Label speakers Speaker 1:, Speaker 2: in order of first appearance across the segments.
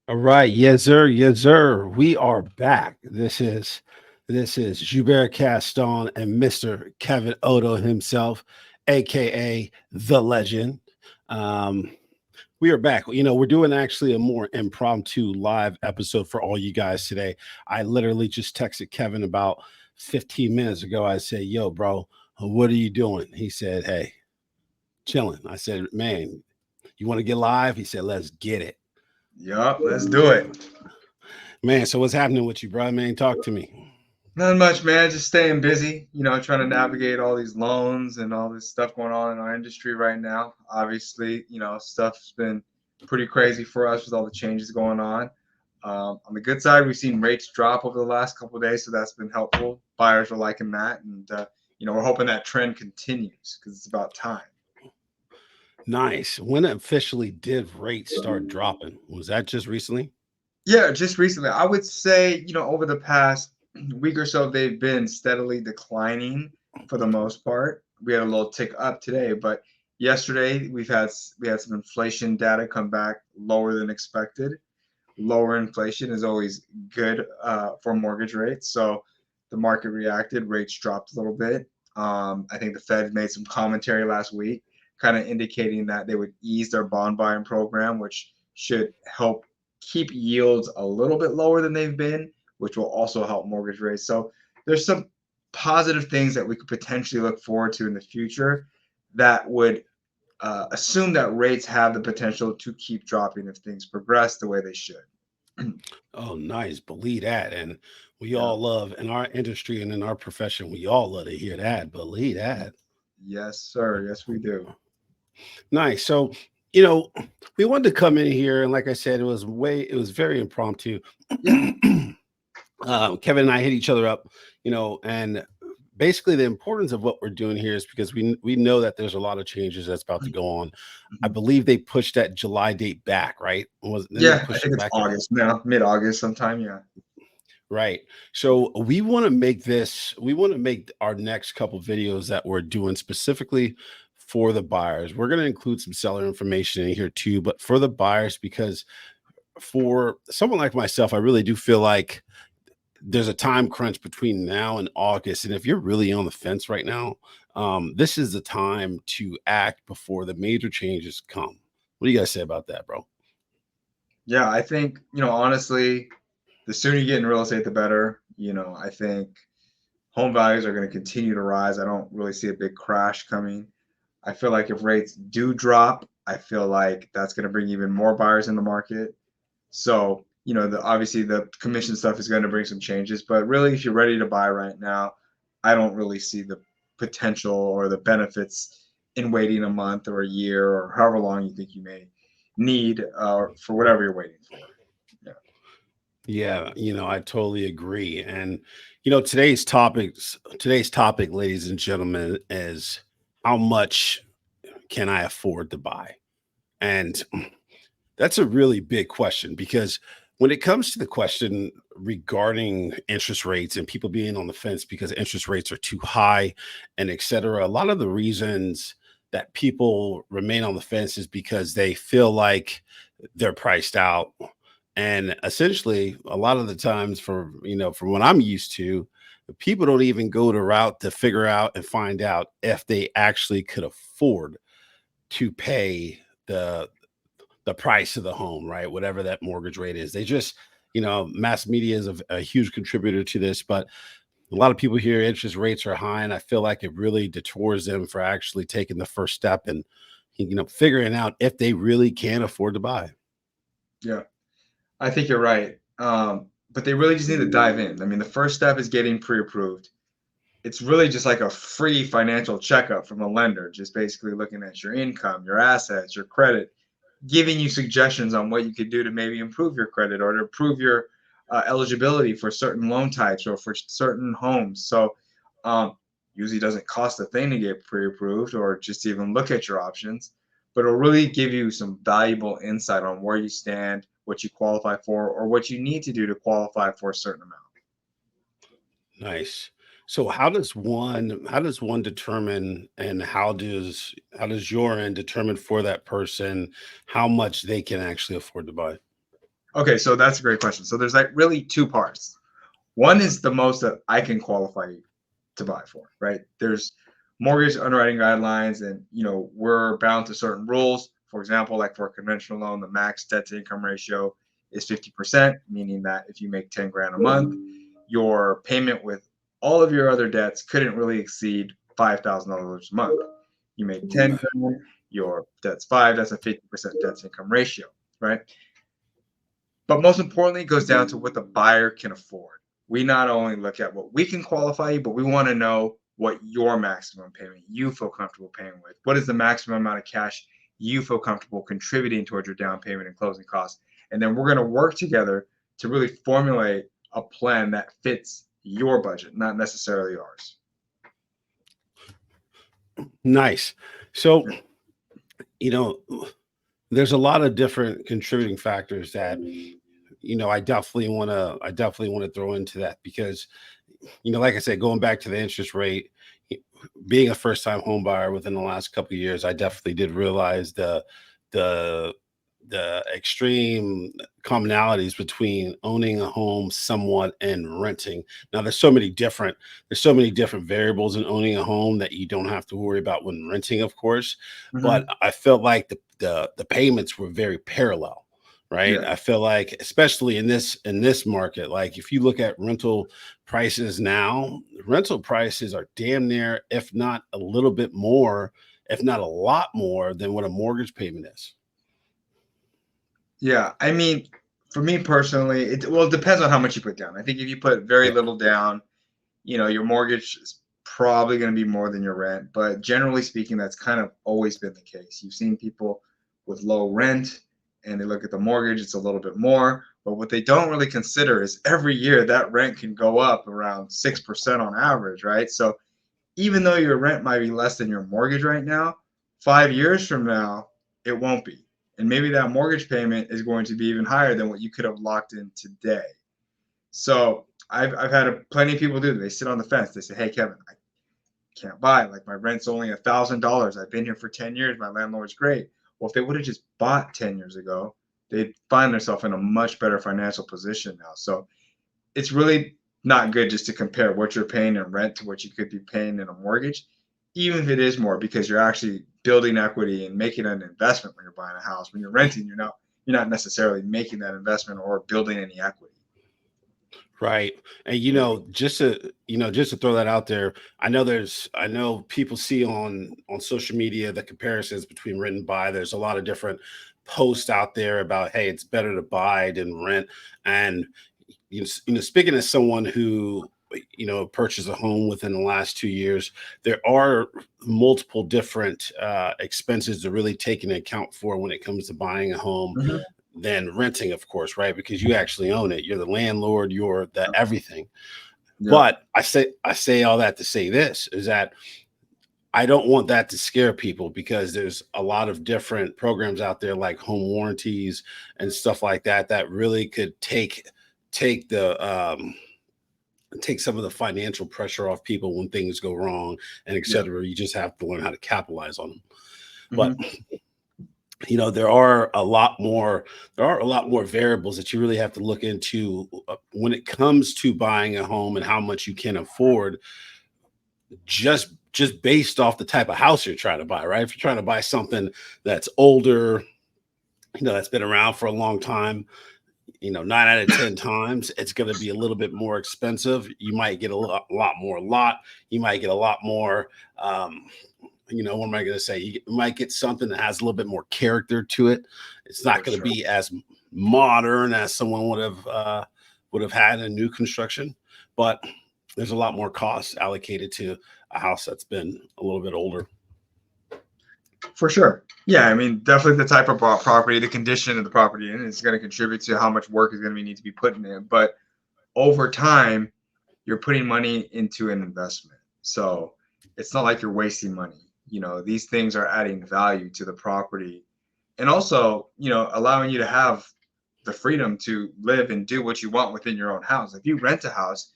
Speaker 1: All right, yes, sir, yes, sir. We are back. This is Joubert Caston and Mr. Kevin Odo himself, aka the Legend. Um, we are back. We're doing actually a more impromptu live episode for all you guys today. I literally just texted Kevin about 15 minutes ago. I said, "Yo, bro, what are you doing?" He said, "Hey, chilling." I said, "Man, you want to get live?" He said, "Let's get it."
Speaker 2: Yup, let's do it.
Speaker 1: Man, so what's happening with you, bro? Man, talk to me.
Speaker 2: Not much, man. Just staying busy, trying to navigate all these loans and all this stuff going on in our industry right now. Obviously, stuff's been pretty crazy for us with all the changes going on. On the good side, we've seen rates drop over the last couple of days, so that's been helpful. Buyers are liking that, and we're hoping that trend continues because it's about time.
Speaker 1: Nice. When officially did rates start dropping? Was that just recently?
Speaker 2: Yeah, just recently, I would say, over the past week or so, they've been steadily declining for the most part. We had a little tick up today, but yesterday we had some inflation data come back lower than expected. Lower inflation is always good for mortgage rates, so the market reacted. Rates dropped a little bit. I think the Fed made some commentary last week, kind of indicating that they would ease their bond buying program, which should help keep yields a little bit lower than they've been, which will also help mortgage rates. So there's some positive things that we could potentially look forward to in the future that would assume that rates have the potential to keep dropping if things progress the way they should.
Speaker 1: Oh, nice. Believe that. And we
Speaker 2: Yeah.
Speaker 1: all love in our industry and in our profession, we all love to hear that. Believe that.
Speaker 2: Yes, sir. Yes, we do.
Speaker 1: Nice. So, you know, we wanted to come in here, and like I said, it was very impromptu.
Speaker 2: Yeah.
Speaker 1: Kevin and I hit each other up, and basically the importance of what we're doing here is because we know that there's a lot of changes that's about to go on. I
Speaker 2: Mhm.
Speaker 1: believe they pushed that July date back, right? Was then they
Speaker 2: Yeah, I
Speaker 1: pushed
Speaker 2: think
Speaker 1: it
Speaker 2: it's
Speaker 1: back.
Speaker 2: August now, mid-August sometime. Yeah.
Speaker 1: Right. So we want to make our next couple videos that we're doing specifically for the buyers. We're going to include some seller information in here too, but for the buyers, because for someone like myself, I really do feel like there's a time crunch between now and August. And if you're really on the fence right now, this is the time to act before the major changes come. What do you guys say about that, bro?
Speaker 2: Yeah, I think, honestly, the sooner you get in real estate, the better. I think home values are going to continue to rise. I don't really see a big crash coming. I feel like if rates do drop, I feel like that's going to bring even more buyers in the market. So, obviously the commission stuff is going to bring some changes, but really, if you're ready to buy right now, I don't really see the potential or the benefits in waiting a month or a year or however long you think you may need for whatever you're waiting for. Yeah.
Speaker 1: Yeah, I totally agree. And today's topic, ladies and gentlemen, is how much can I afford to buy? And that's a really big question because when it comes to the question regarding interest rates and people being on the fence because interest rates are too high and et cetera, a lot of the reasons that people remain on the fence is because they feel like they're priced out. And essentially, a lot of the times, from what I'm used to, people don't even go the route to figure out and find out if they actually could afford to pay the price of the home, right? Whatever that mortgage rate is. They just, mass media is a huge contributor to this, but a lot of people hear interest rates are high, and I feel like it really detours them for actually taking the first step and, figuring out if they really can afford to buy.
Speaker 2: Yeah. I think you're right. But they really just need to dive in. I mean, the first step is getting pre-approved. It's really just like a free financial checkup from a lender, just basically looking at your income, your assets, your credit, giving you suggestions on what you could do to maybe improve your credit or to improve your eligibility for certain loan types or for certain homes. So um, usually doesn't cost a thing to get pre-approved or just even look at your options, but it'll really give you some valuable insight on where you stand, what you qualify for, or what you need to do to qualify for a certain amount.
Speaker 1: Nice. So how does one determine, and how does your end determine for that person how much they can actually afford to buy?
Speaker 2: Okay, so that's a great question. So there's like really two parts. One is the most that I can qualify to buy for, right? There's mortgage underwriting guidelines, and we're bound to certain rules. For example, like for a conventional loan, the max debt to income ratio is 50%, meaning that if you make 10 grand a month, your payment with all of your other debts couldn't really exceed $5,000 a month. You make 10 grand, your debt's five, that's a 50% debt to income ratio, right? But most importantly, it goes down to what the buyer can afford. We not only look at what we can qualify you, but we want to know what your maximum payment you feel comfortable paying with. What is the maximum amount of cash you feel comfortable contributing towards your down payment and closing costs? And then we're going to work together to really formulate a plan that fits your budget, not necessarily ours.
Speaker 1: Nice. So, you know, there's a lot of different contributing factors that I definitely want to throw into that because like I said, going back to the interest rate, being a first time home buyer within the last couple of years, I definitely did realize the the extreme commonalities between owning a home somewhat and renting. Now there's so many different variables in owning a home that you don't have to worry about when renting, of course. But
Speaker 2: Mm-hmm.
Speaker 1: I felt like the payments were very parallel. Right.
Speaker 2: Yeah.
Speaker 1: I feel like, especially in this market, like if you look at rental prices now, rental prices are damn near, if not a little bit more, if not a lot more than what a mortgage payment is.
Speaker 2: Yeah. I mean, for me personally, it depends on how much you put down. I think if you put very
Speaker 1: Yeah.
Speaker 2: little down, your mortgage is probably going to be more than your rent. But generally speaking, that's kind of always been the case. You've seen people with low rent and they look at the mortgage, it's a little bit more. But what they don't really consider is every year that rent can go up around 6% on average, right? So even though your rent might be less than your mortgage right now, 5 years from now, it won't be. And maybe that mortgage payment is going to be even higher than what you could have locked in today. So I've had plenty of people do that. They sit on the fence. They say, "Hey, Kevin, I can't buy. Like my rent's only $1,000. I've been here for 10 years. My landlord's great." Well, if they would have just bought 10 years ago, they'd find themselves in a much better financial position now. So it's really not good just to compare what you're paying in rent to what you could be paying in a mortgage, even if it is more, because you're actually building equity and making an investment when you're buying a house. When you're renting, you're not necessarily making that investment or building any equity.
Speaker 1: Right. And just to throw that out there, I know people see on social media the comparisons between rent and buy. There's a lot of different posts out there about, hey, it's better to buy than rent. And speaking as someone who purchased a home within the last 2 years, there are multiple different expenses to really take into account for when it comes to buying a home
Speaker 2: Mhm.
Speaker 1: than renting, of course, right? Because you actually own it. You're the landlord, you're the everything.
Speaker 2: Yeah.
Speaker 1: But I say all that to say this is that I don't want that to scare people because there's a lot of different programs out there like home warranties and stuff like that that really could take the take some of the financial pressure off people when things go wrong and et
Speaker 2: Yeah.
Speaker 1: cetera. You just have to learn how to capitalize on them. But
Speaker 2: Hmm.
Speaker 1: there are a lot more variables that you really have to look into when it comes to buying a home and how much you can afford, just based off the type of house you're trying to buy, right? If you're trying to buy something that's older, that's been around for a long time, 9 out of 10 times it's going to be a little bit more expensive. You might get a lot more lot. You might get a lot more, what am I going to say? You might get something that has a little bit more character to it. It's not
Speaker 2: For
Speaker 1: going to
Speaker 2: sure.
Speaker 1: be as modern as someone would have had in new construction, but there's a lot more costs allocated to a house that's been a little bit older.
Speaker 2: For sure. Yeah, I mean, definitely the type of property, the condition of the property, and it's going to contribute to how much work is going to need to be put in it. But over time, you're putting money into an investment. So it's not like you're wasting money. These things are adding value to the property and also, allowing you to have the freedom to live and do what you want within your own house. If you rent a house,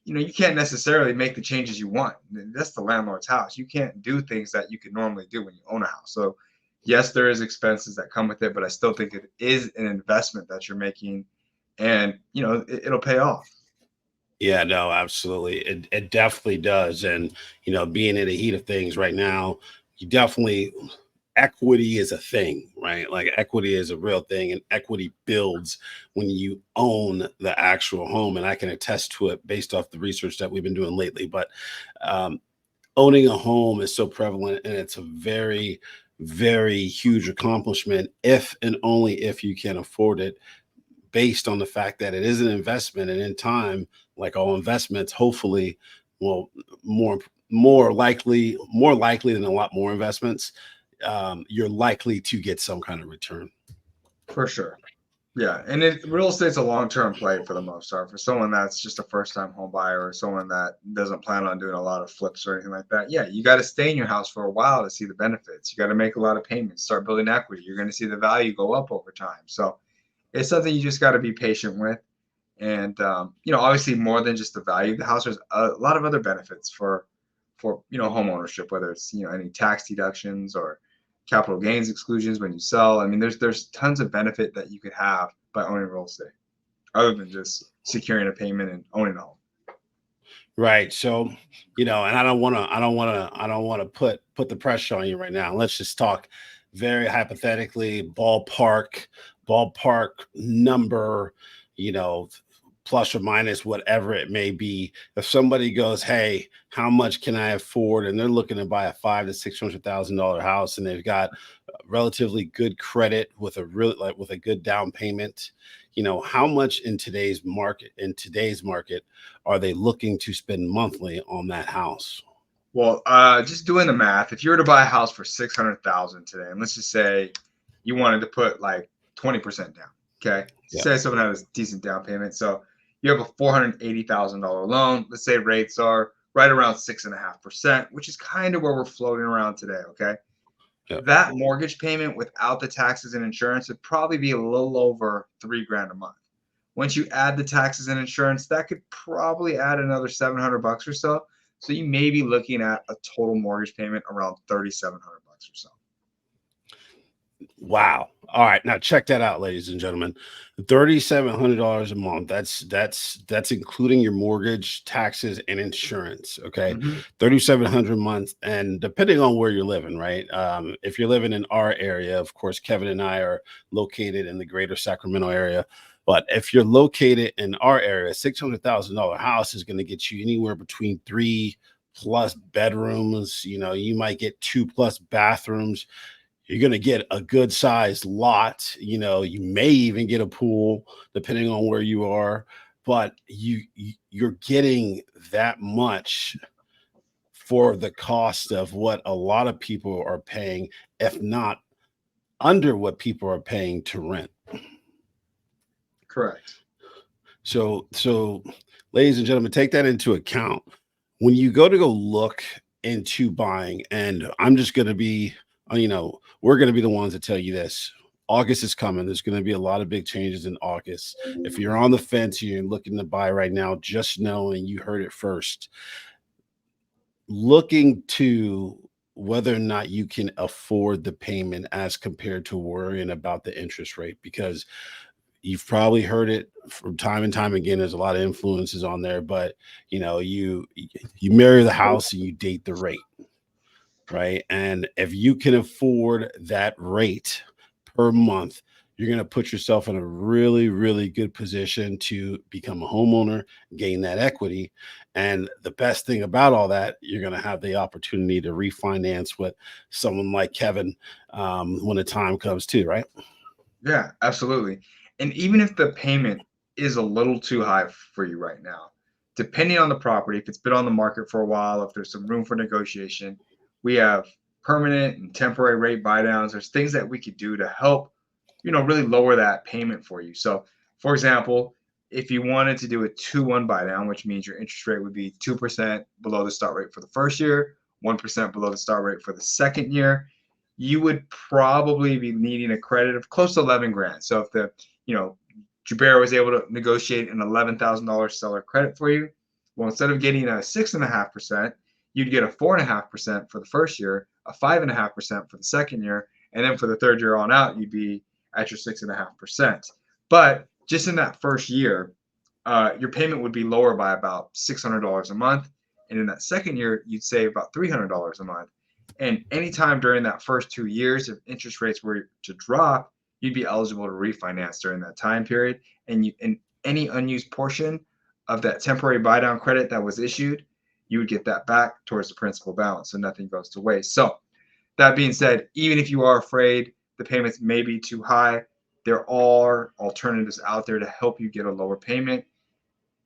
Speaker 2: you can't necessarily make the changes you want. That's the landlord's house. You can't do things that you could normally do when you own a house. So Yes, there is expenses that come with it, but I still think it is an investment that you're making, and it'll pay off.
Speaker 1: Yeah, no, absolutely. It definitely does. And being in the heat of things right now, you definitely equity is a thing, right? Like equity is a real thing, and equity builds when you own the actual home. And I can attest to it based off the research that we've been doing lately. But um, owning a home is so prevalent, and it's a very, very huge accomplishment if and only if you can afford it, based on the fact that it is an investment, and in time, like all investments, hopefully, well, more more likely than a lot more investments, you're likely to get some kind of return.
Speaker 2: For sure. Yeah, and real estate's a long-term play for the most part. For someone that's just a first-time home buyer or someone that doesn't plan on doing a lot of flips or anything like that, yeah, you got to stay in your house for a while to see the benefits. You got to make a lot of payments, start building equity. You're going to see the value go up over time. So it's something you just got to be patient with. And obviously, more than just the value of the house, there's a lot of other benefits for home ownership, whether it's any tax deductions or capital gains exclusions when you sell. I mean, there's tons of benefit that you could have by owning real estate, other than just securing a payment and owning a home.
Speaker 1: Right. So, and I don't want to put the pressure on you right now. Let's just talk very hypothetically, ballpark number, you know, plus or minus whatever it may be. If somebody goes, "Hey, how much can I afford?" and they're looking to buy a $500,000 to $600,000 house, and they've got relatively good credit with with a good down payment, how much in today's market are they looking to spend monthly on that house?
Speaker 2: Well, just doing the math, if you were to buy a house for 600,000 today, and let's just say you wanted to put like 20% down, okay?
Speaker 1: Yeah.
Speaker 2: Say someone has a decent down payment, so you have a $480,000 loan. Let's say rates are right around 6.5%, which is kind of where we're floating around today, okay?
Speaker 1: Yeah.
Speaker 2: That mortgage payment without the taxes and insurance would probably be a little over 3 grand a month. Once you add the taxes and insurance, that could probably add another 700 bucks or so. So you may be looking at a total mortgage payment around 3,700 bucks or so.
Speaker 1: Wow. All right. Now check that out, ladies and gentlemen. $3,700 a month. That's including your mortgage, taxes, and insurance. Okay.
Speaker 2: Mhm.
Speaker 1: 3,700 a month. And depending on where you're living, right? If you're living in our area, of course, Kevin and I are located in the greater Sacramento area. But if you're located in our area, $600,000 house is going to get you anywhere between three plus bedrooms. You might get two plus bathrooms. You're going to get a good sized lot. You may even get a pool depending on where you are, but you're getting that much for the cost of what a lot of people are paying, if not under what people are paying to rent.
Speaker 2: Correct.
Speaker 1: So, ladies and gentlemen, take that into account when you go look into buying. And I'm just going to be, we're going to be the ones that tell you this. August is coming. There's going to be a lot of big changes in August. If you're on the fence, you're looking to buy right now, just know, and you heard it first, looking to whether or not you can afford the payment as compared to worrying about the interest rate, because you've probably heard it from time and time again. There's a lot of influences on there, but you marry the house and you date the rate, right? And if you can afford that rate per month, you're going to put yourself in a really, really good position to become a homeowner, gain that equity. And the best thing about all that, you're going to have the opportunity to refinance with someone like Kevin, when the time comes too, right?
Speaker 2: Yeah, absolutely. And even if the payment is a little too high for you right now, depending on the property, if it's been on the market for a while, if there's some room for negotiation, we have permanent and temporary rate buy downs. There's things that we could do to help, really lower that payment for you. So, for example, if you wanted to do a 2-1 buy down, which means your interest rate would be 2% below the start rate for the first year, 1% below the start rate for the second year, you would probably be needing a credit of close to 11 grand. So if you know, Jubera was able to negotiate an $11,000 seller credit for you, well, instead of getting a 6.5%, you'd get a 4.5% for the first year, a 5.5% for the second year, And then for the third year on out, you'd be at your 6.5%. But just in that first year, your payment would be lower by about $600 a month. And in that second year, you'd save about $300 a month. And anytime during that first 2 years, if interest rates were to drop, you'd be eligible to refinance during that time period. And any unused portion of that temporary buy down credit that was issued, you would get that back towards the principal balance. So nothing goes to waste. So that being said, even if you are afraid the payments may be too high, there are alternatives out there to help you get a lower payment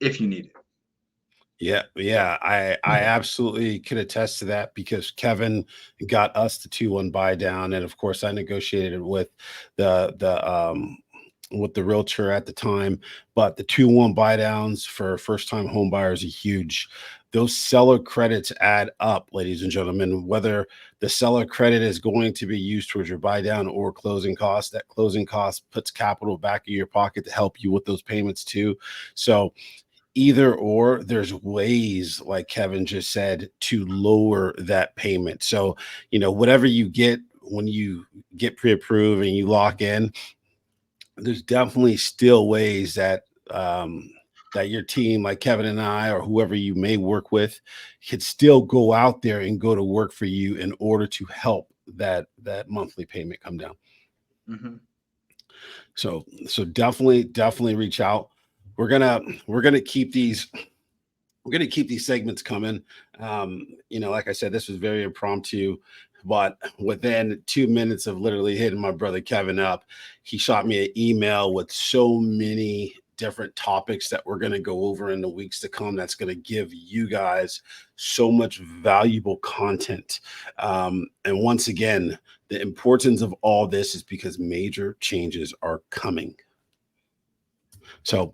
Speaker 2: if you need it.
Speaker 1: Yeah. I absolutely could attest to that because Kevin got us the 2-1 buy down, and of course I negotiated with the realtor at the time. But the 2-1 buy downs for first time home buyers are huge. Those seller credits add up, ladies and gentlemen. Whether the seller credit is going to be used towards your buy down or closing costs, that closing cost puts capital back in your pocket to help you with those payments too. So either or, there's ways, like Kevin just said, to lower that payment. So, whatever you get when you get pre-approved and you lock in, there's definitely still ways that your team, like Kevin and I, or whoever you may work with, could still go out there and go to work for you in order to help that monthly payment come down.
Speaker 2: Mm-hmm.
Speaker 1: So definitely reach out. We're gonna keep these segments coming. Like I said, this was very impromptu, but within 2 minutes of literally hitting my brother Kevin up, he shot me an email with so many different topics that we're going to go over in the weeks to come. That's going to give you guys so much valuable content. And once again, the importance of all this is because major changes are coming. So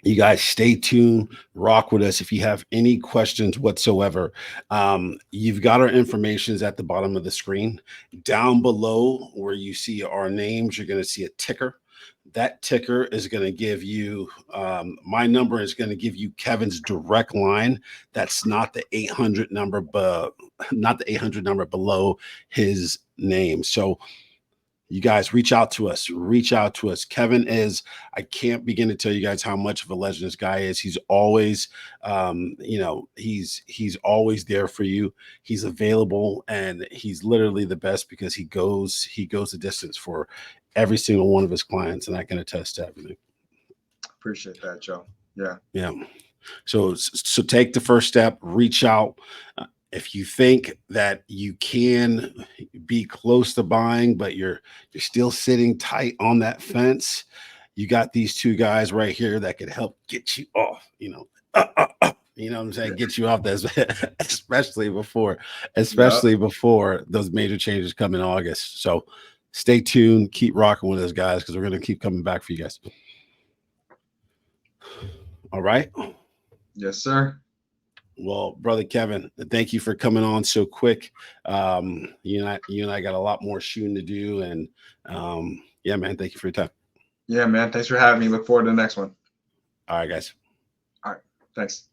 Speaker 1: you guys stay tuned, rock with us. If you have any questions whatsoever, you've got our informations at the bottom of the screen. Down below where you see our names, you're going to see a ticker. That ticker is going to give you, my number is going to give you Kevin's direct line. That's not the 800 number, but not the 800 number below his name. So you guys reach out to us. Kevin is, I can't begin to tell you guys how much of a legend this guy is. He's always, he's always there for you. He's available, and he's literally the best because he goes the distance for every single one of his clients. And I can attest to everything.
Speaker 2: Appreciate that, Joe. Yeah.
Speaker 1: Yeah. So take the first step, reach out. If you think that you can be close to buying, but you're still sitting tight on that fence, you got these two guys right here that could help get you off, you know what I'm saying? Get you off this, especially before those major changes come in August. So stay tuned, keep rocking with us, guys, because we're going to keep coming back for you guys. All right.
Speaker 2: Yes, sir.
Speaker 1: Well, brother Kevin, thank you for coming on so quick. You and I got a lot more shooting to do, and yeah, man, thank you for your time.
Speaker 2: Yeah, man. Thanks for having me. Look forward to the next one.
Speaker 1: All right, guys.
Speaker 2: All right. Thanks.